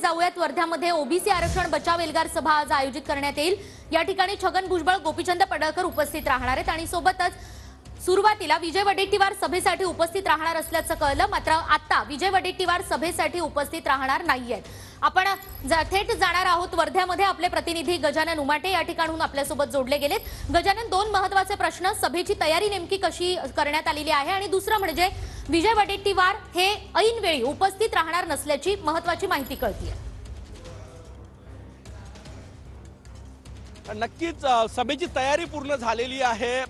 जाऊयात वर्ध्यामध्ये ओबीसी आरक्षण बचाव एल्गार सभा आज आयोजित करण्यात येईल। या ठिकाणी छगन भुजबळ, गोपीचंद पडळकर उपस्थित राहणार आहेत आणि सोबतच सुरुवातीला विजय वडेट्टीवार सभेसाठी उपस्थित राहणार असल्याचं कळलं। मात्र आता विजय वडेट्टीवार सभेसाठी उपस्थित राहणार नाहीयेत। आपण थेट जाणार आहोत वर्ध्यामध्ये। आपले प्रतिनिधी गजानन उमाटे या ठिकाणून आपल्यासोबत जोडले गेलेत। गजानन, दोन महत्त्वाचे प्रश्न, सभेची तयारी नेमकी कशी करण्यात आलेली आहे आणि दुसरं म्हणजे विजय वडेट्टीवार हे ऐनवेळी उपस्थित राहणार नसल्याची महत्त्वाची माहिती कळतीये। नक्कीच सभेची तयारी पूर्ण झालेली आहे।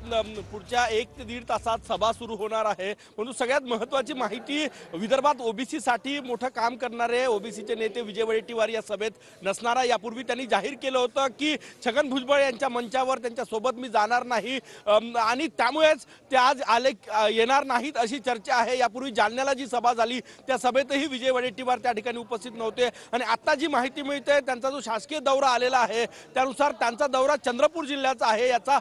पुढच्या 1 ते 1.5 तासात सभा सुरू होणार आहे। परंतु सगळ्यात महत्त्वाची माहिती, विदर्भात ओबीसी साठी मोठं काम करणारे ओबीसीचे नेते विजय वडेट्टीवार या सभेत नसणार आहे। यापूर्वी त्यांनी जाहीर केलं होतं की छगन भुजबळ यांच्या मंचावर त्यांच्यासोबत मी जाणार नाही आणि त्यामुळेच ते आज येणार नाहीत अशी चर्चा आहे। यापूर्वी जालन्याला जी सभा झाली त्या सभेतही विजय वडेट्टीवार त्या ठिकाणी उपस्थित नव्हते आणि आता जी माहिती मिळते त्यांचा जो शासकीय दौरा आलेला आहे त्यानुसार त्यांचा दौरा चंद्रपूर जिल्ह्याचा आहे। याचा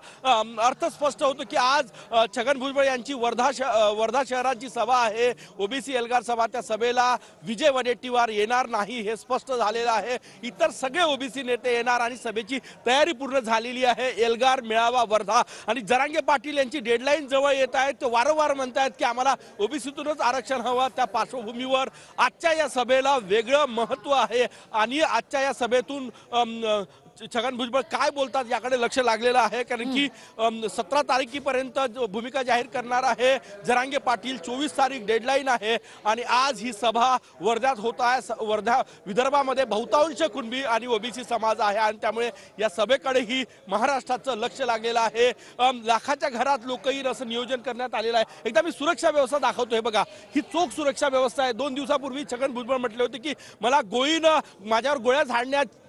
अर्थ स्पष्ट होतो की आज छगन भुजबळ यांची वर्धा शहरात जी सभा आहे ओबीसी एल्गार सभा, त्या सभेला विजय वडेट्टीवार येणार नाही हे स्पष्ट झालेलं आहे। इतर सगळे ओबीसी नेते येणार आणि सभेची तयारी पूर्ण झालेली आहे। एल्गार मेळावा वर्धा आणि जरांगे पाटील यांची डेडलाईन जवळ येत आहे। ते वारंवार म्हणतात की आम्हाला ओबीसीतूनच आरक्षण हवं। त्या पार्श्वभूमीवर आजच्या या सभेला वेगळं महत्त्व आहे आणि आजच्या या सभेतून छगन भुजबळ काय बोलतात याकडे लक्ष लागलेलं आहे। कारण की 17 तारखेपर्यंत भूमिका जाहीर करणार आहे जरांगे पाटील। 24 तारीख डेडलाईन आहे आणि आज ही सभा वर्ध्यात होत आहे। वर्धा विदर्भामध्ये बहुतांश कुणबी आणि ओबीसी समाज आहे आणि त्यामुळे या सभेकडेही महाराष्ट्राचं लक्ष लागलेलं आहे। लाखाच्या घरात लोक येईल असं नियोजन करण्यात आलेलं आहे। एकदा मी सुरक्षा व्यवस्था दाखवतोय बघा, ही चोख सुरक्षा व्यवस्था आहे। 2 दिवसापूर्वी छगन भुजबळ म्हटले होते की मला गोळीनं माझ्यावर गोळ्या झाडण्याची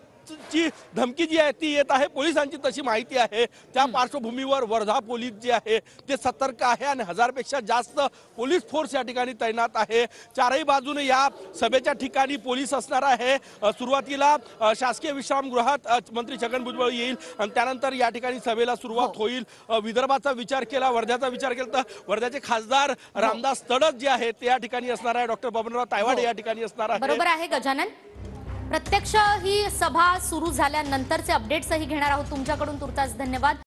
धमकी जी आहे ती येत आहे, पोलिसांची तशी माहिती आहे। त्या पार्श्वभूमीवर वर्धा पोलीस जे आहे ते सतर्क आहे आणि 1000 पेक्षा जास्त पोलीस फोर्स या ठिकाणी तैनात आहे। चारही बाजूने या सभेच्या ठिकाणी पोलीस असणार आहे। सुरुवातीला शासकीय विश्रामगृहात मंत्री छगन भुजबळ येईल आणि त्यानंतर या ठिकाणी सभेला सुरुवात होईल। विदर्भाचा विचार केला, वर्ध्याचा विचार केला तर वर्ध्याचे खासदार रामदास तडस जे आहेत ते या ठिकाणी असणार आहे। डॉक्टर बबनराव तायवाडे या ठिकाणी असणार आहे। बरोबर आहे गजानन। प्रत्यक्ष ही सभा सुरू झाल्यानंतरचे अपडेट्सही घेणार आहोत तुमच्याकडून। तुर्तास धन्यवाद।